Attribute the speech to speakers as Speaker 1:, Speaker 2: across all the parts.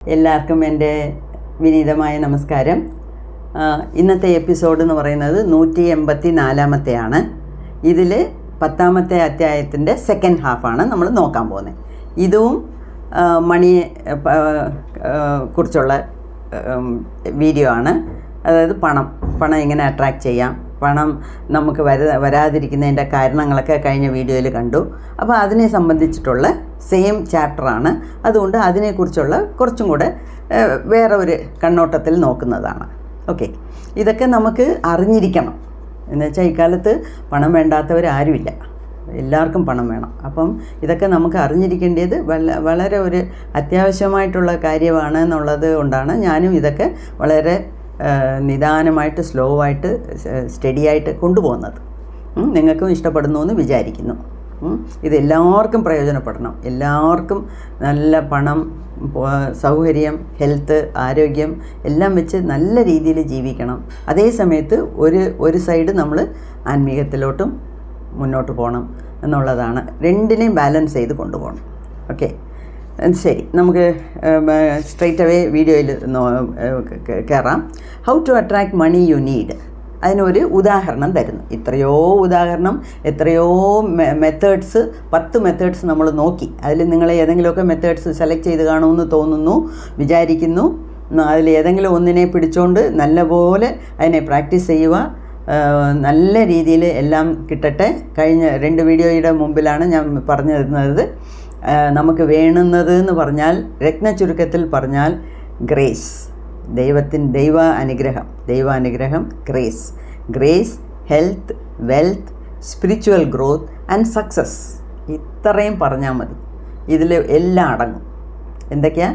Speaker 1: എല്ലാവർക്കും എൻ്റെ വിനീതമായ നമസ്കാരം. ഇന്നത്തെ എപ്പിസോഡ് എന്ന് പറയുന്നത് 184-ാമത്തെയാണ്. ഇതിൽ 10-ാമത്തെ അധ്യായത്തിൻ്റെ സെക്കൻഡ് ഹാഫാണ് നമ്മൾ നോക്കാൻ പോകുന്നത്. ഇതും മണിയെ കുറിച്ചുള്ള വീഡിയോ ആണ്. അതായത് പണം എങ്ങനെ അട്രാക്റ്റ് ചെയ്യാം, പണം നമുക്ക് വരാതിരിക്കുന്നതിൻ്റെ കാരണങ്ങളൊക്കെ കഴിഞ്ഞ വീഡിയോയിൽ കണ്ടു. അപ്പോൾ അതിനെ സംബന്ധിച്ചിട്ടുള്ള സെയിം ചാപ്റ്ററാണ്. അതുകൊണ്ട് അതിനെക്കുറിച്ചുള്ള കുറച്ചും കൂടെ വേറെ ഒരു കണ്ണോട്ടത്തിൽ നോക്കുന്നതാണ്. ഓക്കെ, ഇതൊക്കെ നമുക്ക് അറിഞ്ഞിരിക്കണം. എന്നുവെച്ചാൽ ഇക്കാലത്ത് പണം വേണ്ടാത്തവരാരുമില്ല, എല്ലാവർക്കും പണം വേണം. അപ്പം ഇതൊക്കെ നമുക്ക് അറിഞ്ഞിരിക്കേണ്ടത് വളരെ ഒരു അത്യാവശ്യമായിട്ടുള്ള കാര്യമാണ് എന്നുള്ളത് കൊണ്ടാണ് ഞാനും ഇതൊക്കെ വളരെ നിദാനമായിട്ട് സ്ലോ ആയിട്ട് സ്റ്റഡി ആയിട്ട് കൊണ്ടുപോകുന്നത്. നിങ്ങൾക്കും ഇഷ്ടപ്പെടുന്നു എന്ന് വിചാരിക്കുന്നു. ഇതെല്ലാവർക്കും പ്രയോജനപ്പെടണം. എല്ലാവർക്കും നല്ല പണം, സൗകര്യം, ഹെൽത്ത്, ആരോഗ്യം എല്ലാം വെച്ച് നല്ല രീതിയിൽ ജീവിക്കണം. അതേ സമയത്ത് ഒരു സൈഡ് നമ്മൾ ആത്മീയത്തിലോട്ടും മുന്നോട്ട് പോകണം എന്നുള്ളതാണ്. രണ്ടിനെയും ബാലൻസ് ചെയ്ത് കൊണ്ടുപോകണം. ഓക്കെ, ശരി, നമുക്ക് സ്ട്രെയിറ്റ് അവേ വീഡിയോയിൽ കയറാം. How to attract money you need. അതിനൊരു ഉദാഹരണം തരുന്നു. എത്രയോ മെത്തേഡ്സ്, 10 മെത്തേഡ്സ് നമ്മൾ നോക്കി. അതിൽ നിങ്ങൾ ഏതെങ്കിലുമൊക്കെ മെത്തേഡ്സ് സെലക്ട് ചെയ്ത് കാണുമെന്ന് വിചാരിക്കുന്നു. അതിൽ ഏതെങ്കിലും ഒന്നിനെ പിടിച്ചുകൊണ്ട് നല്ലപോലെ അതിനെ പ്രാക്ടീസ് ചെയ്യുക. നല്ല രീതിയിൽ എല്ലാം കിട്ടട്ടെ. കഴിഞ്ഞ 2 വീഡിയോയുടെ മുമ്പിലാണ് ഞാൻ പറഞ്ഞു തരുന്നത്. നമുക്ക് വേണ്ടുന്നത് എന്ന് പറഞ്ഞാൽ, ചുരുക്കത്തിൽ പറഞ്ഞാൽ, ഗ്രേസ്, ദൈവ അനുഗ്രഹം, grace, health, wealth, spiritual growth and success. ഇത്രയും പറഞ്ഞാൽ മതി. ഇതിൽ എല്ലാം അടങ്ങും. എന്തൊക്കെയാ?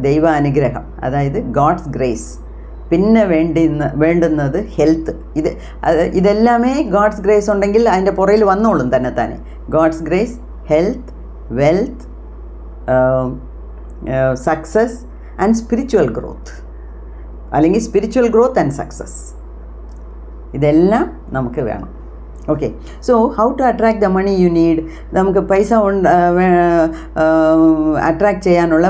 Speaker 1: ദൈവ അനുഗ്രഹം, അതായത് ഗോഡ്സ് ഗ്രേസ്. പിന്നെ വേണ്ടുന്നത് ഹെൽത്ത്. ഇതെല്ലാമേ ഗോഡ്സ് ഗ്രേസ് ഉണ്ടെങ്കിൽ അതിൻ്റെ പുറയിൽ വന്നോളും തന്നെ. God's grace, health, wealth, success and spiritual growth, അല്ലെങ്കിൽ സ്പിരിച്വൽ ഗ്രോത്ത് ആൻഡ് സക്സസ്. ഇതെല്ലാം നമുക്ക് വേണം. Okay, so how to attract the money you need. നമുക്ക് പൈസ അട്രാക്ട് ചെയ്യാനുള്ള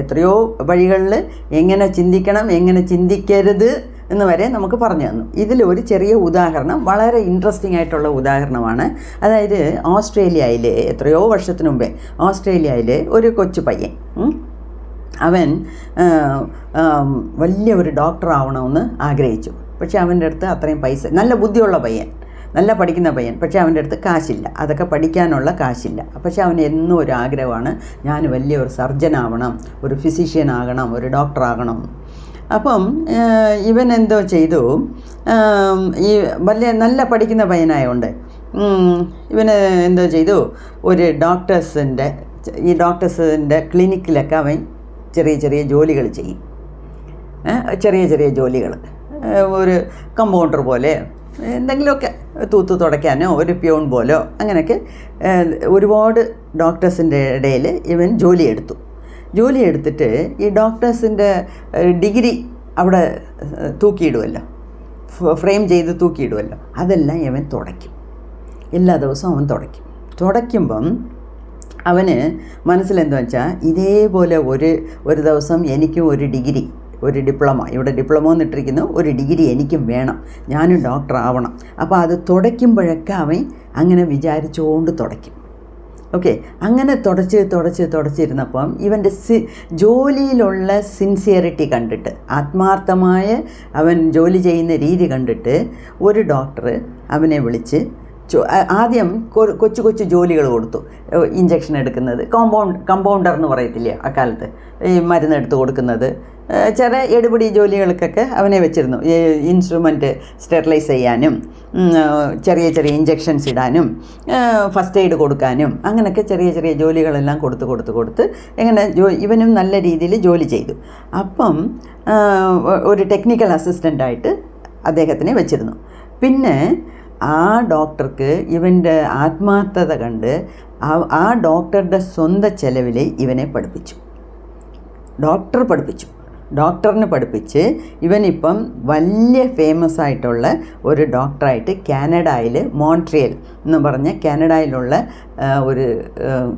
Speaker 1: എത്രയോ വഴികളിൽ എങ്ങനെ ചിന്തിക്കണം, എങ്ങനെ ചിന്തിക്കരുത് എന്ന് വരെ നമുക്ക് പറഞ്ഞു തന്നു. ഇതിൽ ഒരു ചെറിയ ഉദാഹരണം, വളരെ ഇൻട്രസ്റ്റിംഗ് ആയിട്ടുള്ള ഉദാഹരണമാണ്. അതായത് ഓസ്ട്രേലിയയിൽ എത്രയോ വർഷത്തിന് മുമ്പേ ഓസ്ട്രേലിയയിൽ ഒരു കൊച്ചു പയ്യൻ, അവൻ വലിയ ഒരു ഡോക്ടർ ആവണമെന്ന് ആഗ്രഹിച്ചു. പക്ഷേ അവൻ്റെ അടുത്ത് അത്രയും പൈസ, നല്ല ബുദ്ധിയുള്ള പയ്യൻ, നല്ല പഠിക്കുന്ന പയ്യൻ, പക്ഷേ അവൻ്റെ അടുത്ത് കാശില്ല, അതൊക്കെ പഠിക്കാനുള്ള കാശില്ല. പക്ഷേ അവന് എന്നും ഒരു ആഗ്രഹമാണ്, ഞാൻ വലിയൊരു സർജൻ ആവണം, ഒരു ഫിസിഷ്യൻ ആകണം, ഒരു ഡോക്ടർ ആകണം. അപ്പം ഇവൻ എന്തോ ചെയ്തു, ഈ നല്ല പഠിക്കുന്ന പയ്യനായതുകൊണ്ട് ഇവന് എന്തോ ചെയ്തു, ഒരു ഡോക്ടേഴ്സിൻ്റെ ക്ലിനിക്കിലൊക്കെ അവൻ ചെറിയ ജോലികൾ ചെയ്യും. ചെറിയ ജോലികൾ, ഒരു കമ്പൗണ്ടർ പോലെ എന്തെങ്കിലുമൊക്കെ തൂത്ത് തുടയ്ക്കാനോ, ഒരു പ്യൂൺ പോലോ, അങ്ങനെയൊക്കെ ഒരുപാട് ഡോക്ടേഴ്സിൻ്റെ ഇടയിൽ ഇവൻ ജോലി എടുത്തിട്ട് ഈ ഡോക്ടേഴ്സിൻ്റെ ഡിഗ്രി അവിടെ തൂക്കിയിടുമല്ലോ, ഫ്രെയിം ചെയ്ത് തൂക്കിയിടുമല്ലോ, അതെല്ലാം ഇവൻ തുടയ്ക്കും. എല്ലാ ദിവസവും അവൻ തുടയ്ക്കുമ്പം അവന് മനസ്സിലെന്താ വെച്ചാൽ, ഇതേപോലെ ഒരു ദിവസം എനിക്കും ഒരു ഡിപ്ലോമ, ഇവിടെ ഡിപ്ലോമ എന്നിട്ടിരിക്കുന്നു, ഒരു ഡിഗ്രി എനിക്കും വേണം, ഞാനും ഡോക്ടർ ആവണം. അപ്പോൾ അത് തുടയ്ക്കുമ്പോഴൊക്കെ അവൻ അങ്ങനെ വിചാരിച്ചുകൊണ്ട് തുടയ്ക്കും. ഓക്കെ, അങ്ങനെ തുടച്ചിരുന്നപ്പം ഇവൻ്റെ ജോലിയിലുള്ള സിൻസിയറിറ്റി കണ്ടിട്ട്, ആത്മാർത്ഥമായ അവൻ ജോലി ചെയ്യുന്ന രീതി കണ്ടിട്ട് ഒരു ഡോക്ടർ അവനെ വിളിച്ച് ആദ്യം കൊച്ചു ജോലികൾ കൊടുത്തു. ഇഞ്ചക്ഷൻ എടുക്കുന്നത്, കമ്പൗണ്ടർ എന്ന് പറയത്തില്ലേ അക്കാലത്ത്, ഈ മരുന്ന് എടുത്ത് കൊടുക്കുന്നത്, ചില എടുപിടി ജോലികൾക്കൊക്കെ അവനെ വെച്ചിരുന്നു. ഇൻസ്ട്രുമെൻറ്റ് സ്റ്റെറിലൈസ് ചെയ്യാനും, ചെറിയ ഇഞ്ചക്ഷൻസ് ഇടാനും, ഫസ്റ്റ് എയ്ഡ് കൊടുക്കാനും, അങ്ങനെയൊക്കെ ചെറിയ ജോലികളെല്ലാം കൊടുത്ത് എങ്ങനെ ഇവനും നല്ല രീതിയിൽ ജോലി ചെയ്തു. അപ്പം ഒരു ടെക്നിക്കൽ അസിസ്റ്റൻ്റായിട്ട് അദ്ദേഹത്തിനെ വെച്ചിരുന്നു. പിന്നെ ആ ഡോക്ടറിന് ഇവൻ്റെ ആത്മാർത്ഥത കണ്ട് ആ ഡോക്ടറുടെ സ്വന്തം ചെലവിൽ ഇവനെ ഡോക്ടറിന് പഠിപ്പിച്ച് ഇവനിപ്പം വലിയ ഫേമസ് ആയിട്ടുള്ള ഒരു ഡോക്ടറായിട്ട് കാനഡയിൽ, മോൺട്രിയൽ എന്ന് പറഞ്ഞ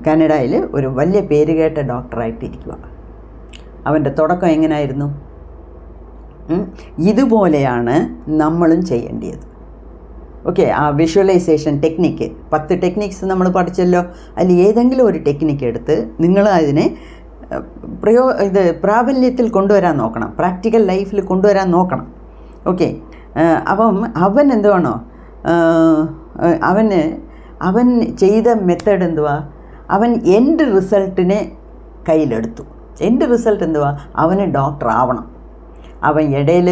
Speaker 1: കാനഡയിൽ ഒരു വലിയ പേരുകേട്ട ഡോക്ടറായിട്ടിരിക്കുക. അവൻ്റെ തുടക്കം എങ്ങനെയായിരുന്നു? ഇതുപോലെയാണ് നമ്മളും ചെയ്യേണ്ടത്. ഓക്കെ, ആ വിഷ്വലൈസേഷൻ ടെക്നിക്ക് 10 ടെക്നിക്സ് നമ്മൾ പഠിച്ചല്ലോ. അതിൽ ഏതെങ്കിലും ഒരു ടെക്നിക്ക് എടുത്ത് നിങ്ങൾ അതിനെ പ്രാബല്യത്തിൽ കൊണ്ടുവരാൻ നോക്കണം, പ്രാക്ടിക്കൽ ലൈഫിൽ കൊണ്ടുവരാൻ നോക്കണം. ഓക്കെ, അപ്പം അവൻ എന്തുവാണോ അവൻ ചെയ്ത മെത്തേഡ് എന്തുവാ? അവൻ എൻഡ് റിസൾട്ടിനെ കയ്യിലെടുത്തു. എൻഡ് റിസൾട്ട് എന്തുവാ? അവന് ഡോക്ടർ ആവണം. അവൻ ഇടയിൽ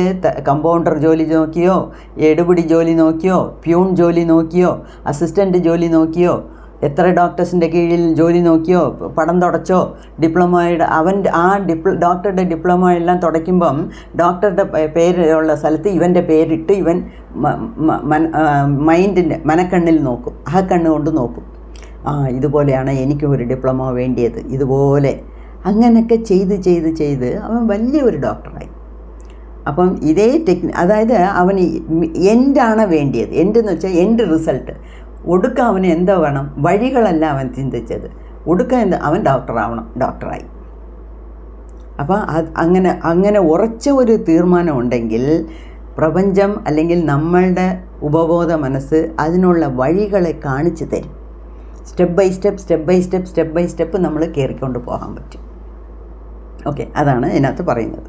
Speaker 1: കമ്പൗണ്ടർ ജോലി നോക്കിയോ, എടുപിടി ജോലി നോക്കിയോ, പ്യൂൺ ജോലി നോക്കിയോ, അസിസ്റ്റൻ്റ് ജോലി നോക്കിയോ, എത്ര ഡോക്ടേഴ്സിൻ്റെ കീഴിൽ ജോലി നോക്കിയോ, പടം തുടച്ചോ, ഡിപ്ലോമയുടെ ഡോക്ടറുടെ ഡിപ്ലോമ എല്ലാം തുടയ്ക്കുമ്പം ഡോക്ടറുടെ പേരുള്ള സ്ഥലത്ത് ഇവൻ്റെ പേരിട്ട് ഇവൻ മൈൻഡിൻ്റെ മനക്കണ്ണിൽ നോക്കും, ആ കണ്ണുകൊണ്ട് നോക്കും. ഇതുപോലെയാണ് എനിക്കും ഒരു ഡിപ്ലോമ വേണ്ടിയത്, ഇതുപോലെ അങ്ങനെയൊക്കെ ചെയ്ത് അവൻ വലിയൊരു ഡോക്ടറായി. അപ്പം ഇതേ അതായത് അവന് എൻഡാണ് വേണ്ടിയത്. എൻഡ് എന്ന് വെച്ചാൽ എൻഡ് റിസൾട്ട്. ഒടുക്ക അവന് എന്താ വേണം? വഴികളല്ല അവൻ ചിന്തിച്ചത്. ഒടുക്ക അവൻ ഡോക്ടറായി. അപ്പോൾ അങ്ങനെ ഉറച്ച ഒരു തീരുമാനം ഉണ്ടെങ്കിൽ പ്രപഞ്ചം അല്ലെങ്കിൽ നമ്മളുടെ ഉപബോധ മനസ്സ് അതിനുള്ള വഴികളെ കാണിച്ചു തരും. സ്റ്റെപ്പ് ബൈ സ്റ്റെപ്പ് നമ്മൾ കയറിക്കൊണ്ട് പോകാൻ പറ്റും. ഓക്കെ, അതാണ് ഇതിനകത്ത് പറയുന്നത്.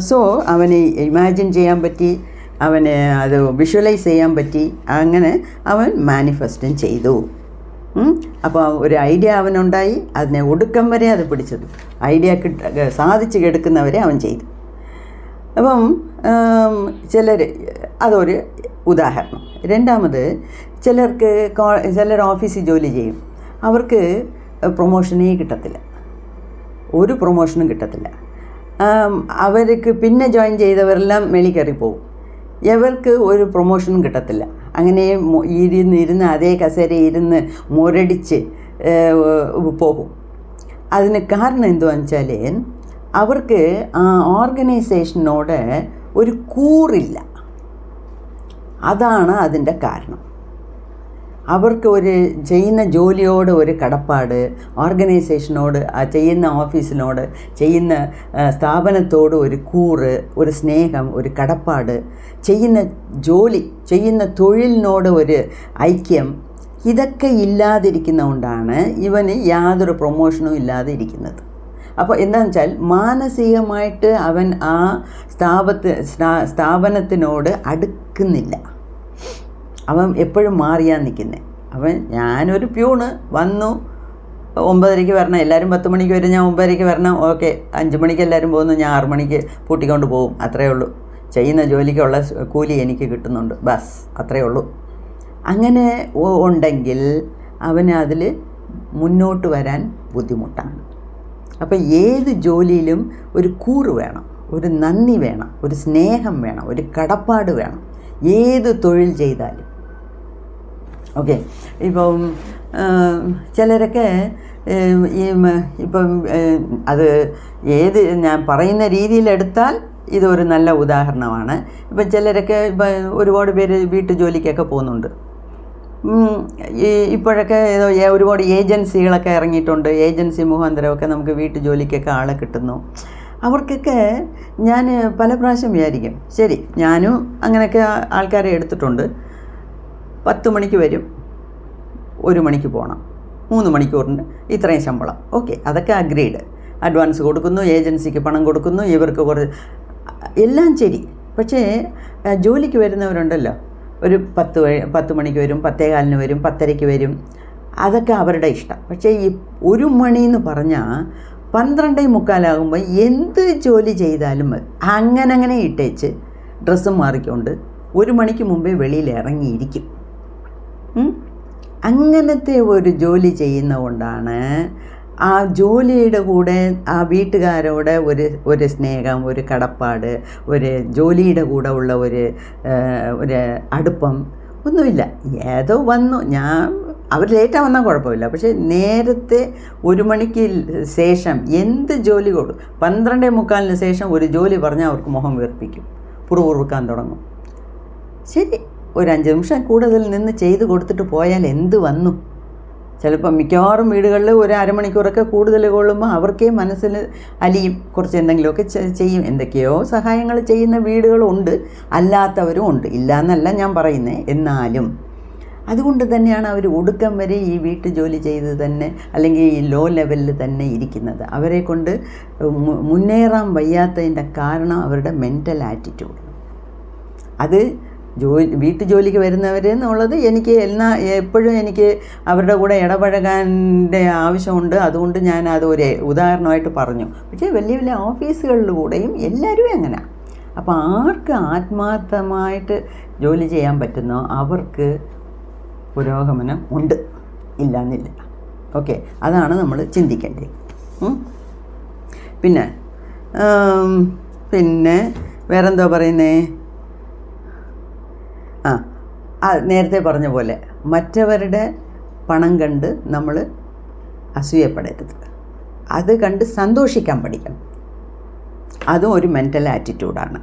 Speaker 1: സോ അവന് ഇമാജിൻ ചെയ്യാൻ പറ്റി, അവന് അത് വിഷ്വലൈസ് ചെയ്യാൻ പറ്റി, അങ്ങനെ അവൻ മാനിഫെസ്റ്റും ചെയ്തു. അപ്പോൾ ഒരു ഐഡിയ അവനുണ്ടായി, അതിനെ ഒടുക്കം വരെ അത് പിടിച്ചത്, ഐഡിയ സാധിച്ച് കിടക്കുന്നവരെ അവൻ ചെയ്തു. അപ്പം അതൊരു ഉദാഹരണം. രണ്ടാമത്, ചിലർ ഓഫീസിൽ ജോലി ചെയ്യും, അവർക്ക് പ്രൊമോഷനേ കിട്ടത്തില്ല, ഒരു പ്രൊമോഷനും കിട്ടത്തില്ല. അവർക്ക് പിന്നെ ജോയിൻ ചെയ്തവരെല്ലാം മേളിൽ കയറിപ്പോവും, ഇവർക്ക് ഒരു പ്രൊമോഷനും കിട്ടത്തില്ല. അങ്ങനെ ഇരുന്ന് അതേ കസേര ഇരുന്ന് മുരടിച്ച് പോകും. അതിന് കാരണം എന്തുവാണെന്ന് വെച്ചാൽ അവർക്ക് ആ ഓർഗനൈസേഷനോട് ഒരു കൂറില്ല. അതാണ് അതിൻ്റെ കാരണം. അവർക്ക് ഒരു ചെയ്യുന്ന ജോലിയോട് ഒരു കടപ്പാട്, ഓർഗനൈസേഷനോട്, ചെയ്യുന്ന ഓഫീസിനോട്, ചെയ്യുന്ന സ്ഥാപനത്തോട് ഒരു കൂറ്, ഒരു സ്നേഹം, ഒരു കടപ്പാട്, ചെയ്യുന്ന തൊഴിലിനോട് ഒരു ഐക്യം, ഇതൊക്കെ ഇല്ലാതിരിക്കുന്നതുകൊണ്ടാണ് ഇവന് യാതൊരു പ്രൊമോഷനും ഇല്ലാതെ ഇരിക്കുന്നത്. അപ്പോൾ എന്താണെന്ന് വെച്ചാൽ മാനസികമായിട്ട് അവൻ ആ സ്ഥാപനത്തിനോട് അടുക്കുന്നില്ല. അവൻ എപ്പോഴും മാറിയാൻ നിൽക്കുന്നത്. ഞാനൊരു പ്യൂണ് വന്നു, 9:30 വരണം, എല്ലാവരും 10 മണിക്ക് വരും, ഞാൻ 9:30 വരണം, ഓക്കെ. 5 മണിക്ക് എല്ലാവരും പോകുന്നു, ഞാൻ 6 മണിക്ക് പൂട്ടിക്കൊണ്ട് പോകും, അത്രയേ ഉള്ളൂ. ചെയ്യുന്ന ജോലിക്കുള്ള കൂലി എനിക്ക് കിട്ടുന്നുണ്ട്, ബസ്, അത്രയേ ഉള്ളൂ. അങ്ങനെ ഉണ്ടെങ്കിൽ അവന് അതിൽ മുന്നോട്ട് വരാൻ ബുദ്ധിമുട്ടാണ്. അപ്പോൾ ഏത് ജോലിയിലും ഒരു കൂറ് വേണം, ഒരു നന്ദി വേണം, ഒരു സ്നേഹം വേണം, ഒരു കടപ്പാട് വേണം, ഏത് തൊഴിൽ ചെയ്താലും. ഓക്കെ, ഇപ്പം ചിലരൊക്കെ ഇപ്പം അത് ഞാൻ പറയുന്ന രീതിയിലെടുത്താൽ ഇതൊരു നല്ല ഉദാഹരണമാണ്. ഇപ്പം ചിലരൊക്കെ ഒരുപാട് പേര് വീട്ടു ജോലിക്കൊക്കെ പോകുന്നുണ്ട്. ഇപ്പോഴൊക്കെ ഒരുപാട് ഏജൻസികളൊക്കെ ഇറങ്ങിയിട്ടുണ്ട്. ഏജൻസി മുഖാന്തരമൊക്കെ നമുക്ക് വീട്ടു ജോലിക്കൊക്കെ ആളെ കിട്ടുന്നു. അവർക്കൊക്കെ ഞാൻ പല പ്രാവശ്യം വിചാരിക്കും, ശരി, ഞാനും അങ്ങനെയൊക്കെ ആൾക്കാരെ എടുത്തിട്ടുണ്ട്. 10 മണിക്ക് വരും, 1 മണിക്ക് പോകണം, 3 മണിക്കൂറിന് ഇത്രയും ശമ്പളം, ഓക്കെ, അതൊക്കെ അഗ്രീഡ്. അഡ്വാൻസ് കൊടുക്കുന്നു, ഏജൻസിക്ക് പണം കൊടുക്കുന്നു, ഇവർക്ക് എല്ലാം ശരി. പക്ഷേ ജോലിക്ക് വരുന്നവരുണ്ടല്ലോ, ഒരു 10 മണിക്ക് വരും, 10:15 വരും, 10:30 വരും, അതൊക്കെ അവരുടെ ഇഷ്ടം. പക്ഷേ ഈ 1 മണിയെന്ന് പറഞ്ഞാൽ 12:45 എന്ത് ജോലി ചെയ്താലും മതി. അങ്ങനെ ഇട്ടേച്ച് ഡ്രസ്സും മാറിക്കൊണ്ട് 1 മണിക്ക് മുമ്പേ വെളിയിൽ ഇറങ്ങിയിരിക്കും. അങ്ങനത്തെ ഒരു ജോലി ചെയ്യുന്നതുകൊണ്ടാണ് ആ ജോലിയുടെ കൂടെ ആ വീട്ടുകാരോട് ഒരു സ്നേഹം, ഒരു കടപ്പാട്, ഒരു ജോലിയുടെ കൂടെ ഉള്ള ഒരു അടുപ്പം ഒന്നുമില്ല. ഏതോ വന്നു, അവർ ലേറ്റാக വന്നാൽ കുഴപ്പമില്ല. പക്ഷേ നേരത്തെ 1 മണിക്ക് ശേഷം എന്ത് ജോലി 12:45 ശേഷം ഒരു ജോലി പറഞ്ഞാൽ അവർക്ക് മുഖം വീർപ്പിക്കും, പുറകുറുക്കാൻ തുടങ്ങും. ശരി, ഒരു 5 നിമിഷം കൂടുതൽ നിന്ന് ചെയ്ത് കൊടുത്തിട്ട് പോയാൽ എന്ത് വന്നു? ചിലപ്പോൾ മിക്കവാറും വീടുകളിൽ ഒരു അരമണിക്കൂറൊക്കെ കൂടുതൽ കൊള്ളുമ്പോൾ അവർക്കേ മനസ്സിൽ അലിയും, കുറച്ച് എന്തെങ്കിലുമൊക്കെ ചെയ്യും. എന്തൊക്കെയോ സഹായങ്ങൾ ചെയ്യുന്ന വീടുകളുണ്ട്, അല്ലാത്തവരും ഉണ്ട്, ഇല്ല എന്നല്ല ഞാൻ പറയുന്നത്. എന്നാലും അതുകൊണ്ട് തന്നെയാണ് അവർ ഒടുക്കം വരെ ഈ വീട്ടു ജോലി ചെയ്ത് തന്നെ അല്ലെങ്കിൽ ഈ ലോ ലെവലിൽ തന്നെ ഇരിക്കുന്നത്. അവരെ കൊണ്ട് മുന്നേറാൻ വയ്യാത്തതിൻ്റെ കാരണം അവരുടെ മെൻ്റൽ ആറ്റിറ്റ്യൂഡ്. അത് വീട്ടു ജോലിക്ക് വരുന്നവരെന്നുള്ളത് എനിക്ക് എപ്പോഴും എനിക്ക് അവരുടെ കൂടെ ഇടപഴകാൻ്റെ ആവശ്യമുണ്ട്. അതുകൊണ്ട് ഞാൻ അത് ഒരു ഉദാഹരണമായിട്ട് പറഞ്ഞു. പക്ഷേ വലിയ വലിയ ഓഫീസുകളിലൂടെയും എല്ലാവരും അങ്ങനെ. അപ്പോൾ ആർക്ക് ആത്മാർത്ഥമായിട്ട് ജോലി ചെയ്യാൻ പറ്റുന്നോ അവർക്ക് പുരോഗമനം ഉണ്ട്, ഇല്ലയെന്നില്ല. ഓക്കെ, അതാണ് നമ്മൾ ചിന്തിക്കേണ്ടത്. പിന്നെ വേറെന്തോ പറയുന്നേ? നേരത്തെ പറഞ്ഞ പോലെ മറ്റവരുടെ പണം കണ്ട് നമ്മൾ അസൂയപ്പെടരുത്, അത് കണ്ട് സന്തോഷിക്കാൻ പഠിക്കണം. അതും ഒരു മെൻ്റൽ ആറ്റിറ്റ്യൂഡാണ്.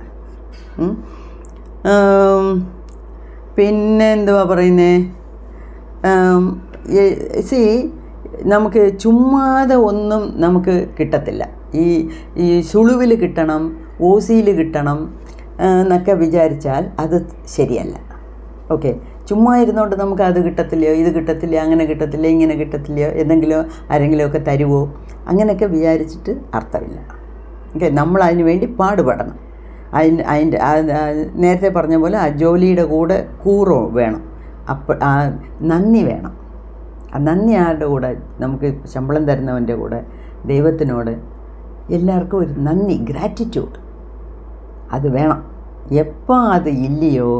Speaker 1: പിന്നെ എന്തുവാ പറയുന്നേ? നമുക്ക് ചുമ്മാതെ ഒന്നും നമുക്ക് കിട്ടത്തില്ല. ഈ സുളുവിൽ കിട്ടണം, ഓസിയിൽ കിട്ടണം എന്നൊക്കെ വിചാരിച്ചാൽ അത് ശരിയല്ല. ഓക്കെ, ചുമ്മാ ഇരുന്നുകൊണ്ട് നമുക്ക് അത് കിട്ടത്തില്ലയോ, ഇത് കിട്ടത്തില്ല, അങ്ങനെ കിട്ടത്തില്ല, ഇങ്ങനെ കിട്ടത്തില്ലയോ, എന്തെങ്കിലും ആരെങ്കിലുമൊക്കെ തരുമോ, അങ്ങനെയൊക്കെ വിചാരിച്ചിട്ട് അർത്ഥമില്ല. ഓക്കെ, നമ്മൾ അതിന് വേണ്ടി പാടുപെടണം. അതിൻ്റെ നേരത്തെ പറഞ്ഞ പോലെ ആ ജോലിയുടെ കൂടെ കൂറോ വേണം, അപ്പോൾ നന്ദി വേണം. ആ നന്ദി ആരുടെ കൂടെ? നമുക്ക് ശമ്പളം തരുന്നവൻ്റെ കൂടെ, ദൈവത്തിനോട്, എല്ലാവർക്കും ഒരു നന്ദി, ഗ്രാറ്റിറ്റ്യൂഡ് അത് വേണം. എപ്പോൾ അത് ഇല്ലയോ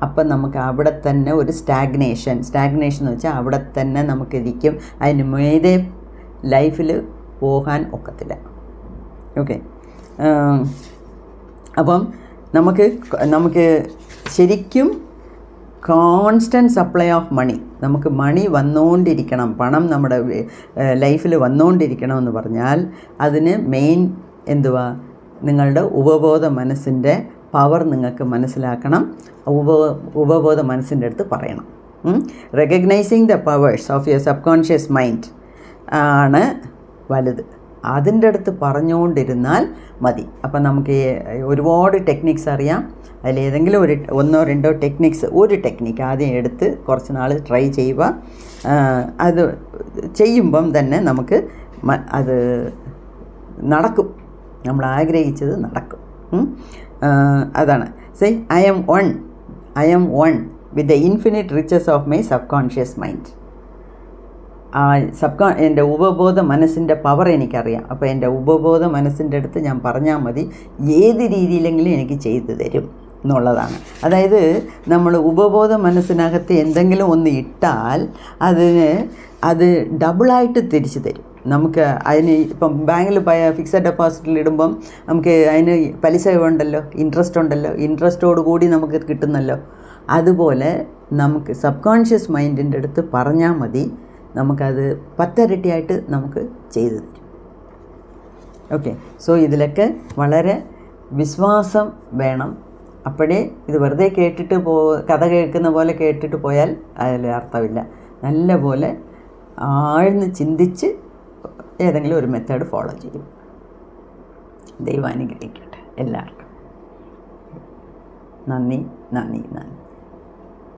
Speaker 1: അപ്പം നമുക്ക് അവിടെ തന്നെ ഒരു സ്റ്റാഗ്നേഷൻ എന്ന് വെച്ചാൽ അവിടെ തന്നെ നമുക്കിരിക്കും. അതിന് മേലെ ലൈഫിൽ പോകാൻ ഒക്കത്തില്ല. ഓക്കെ, അപ്പം നമുക്ക് ശരിക്കും കോൺസ്റ്റൻറ്റ് സപ്ലൈ ഓഫ് മണി, നമുക്ക് മണി വന്നുകൊണ്ടിരിക്കണം, പണം നമ്മുടെ ലൈഫിൽ വന്നുകൊണ്ടിരിക്കണം എന്ന് പറഞ്ഞാൽ അതിന് മെയിൻ എന്തുവാ? നിങ്ങളുടെ ഉപബോധ മനസ്സിൻ്റെ പവർ നിങ്ങൾക്ക് മനസ്സിലാക്കണം. ഉപബോധ മനസ്സിൻ്റെ അടുത്ത് പറയണം. Recognising the powers of your sub conscious mind ആണ് വലുത്. അതിൻ്റെ അടുത്ത് പറഞ്ഞുകൊണ്ടിരുന്നാൽ മതി. അപ്പം നമുക്ക് ഒരുപാട് ടെക്നിക്സ് അറിയാം. അതിലേതെങ്കിലും ഒന്നോ രണ്ടോ ഒരു ടെക്നിക്ക് ആദ്യം എടുത്ത് കുറച്ച് നാൾ ട്രൈ ചെയ്യുക. അത് ചെയ്യുമ്പം തന്നെ നമുക്ക് അത് നടക്കും, നമ്മൾ ആഗ്രഹിച്ചത് നടക്കും. അതാണ് I M one with the infinite riches of my sub conscious mind. എൻ്റെ ഉപബോധ മനസ്സിൻ്റെ പവർ എനിക്കറിയാം. അപ്പോൾ എൻ്റെ ഉപബോധ മനസ്സിൻ്റെ അടുത്ത് ഞാൻ പറഞ്ഞാൽ മതി, ഏത് രീതിയിലെങ്കിലും എനിക്ക് ചെയ്തു തരും എന്നുള്ളതാണ്. അതായത് നമ്മൾ ഉപബോധ മനസ്സിനകത്ത് എന്തെങ്കിലും ഒന്ന് ഇട്ടാൽ അത് ഡബിളായിട്ട് തിരിച്ചു തരും നമുക്ക്. അതിന് ഇപ്പം ബാങ്കിൽ ഫിക്സഡ് ഡെപ്പോസിറ്റിൽ ഇടുമ്പം നമുക്ക് അതിന് പലിശ ഉണ്ടല്ലോ, ഇൻട്രസ്റ്റ് ഉണ്ടല്ലോ, ഇൻട്രസ്റ്റോട് കൂടി നമുക്ക് കിട്ടുന്നല്ലോ. അതുപോലെ നമുക്ക് സബ് കോൺഷ്യസ് മൈൻഡിൻ്റെ അടുത്ത് പറഞ്ഞാൽ മതി, നമുക്കത് 10 ഇരട്ടിയായിട്ട് നമുക്ക് ചെയ്തു തരും. ഓക്കെ, സോ ഇതിലൊക്കെ വളരെ വിശ്വാസം വേണം. അപ്പോഴേ ഇത് വെറുതെ കേട്ടിട്ട് കഥ കേൾക്കുന്ന പോലെ കേട്ടിട്ട് പോയാൽ അതിൽ അർത്ഥമില്ല. നല്ല പോലെ ആഴ്ന്ന് ചിന്തിച്ച് ഏതെങ്കിലും ഒരു മെത്തേഡ് ഫോളോ ചെയ്യും. ദൈവം അനുഗ്രഹിക്കട്ടെ എല്ലാവർക്കും. നന്ദി.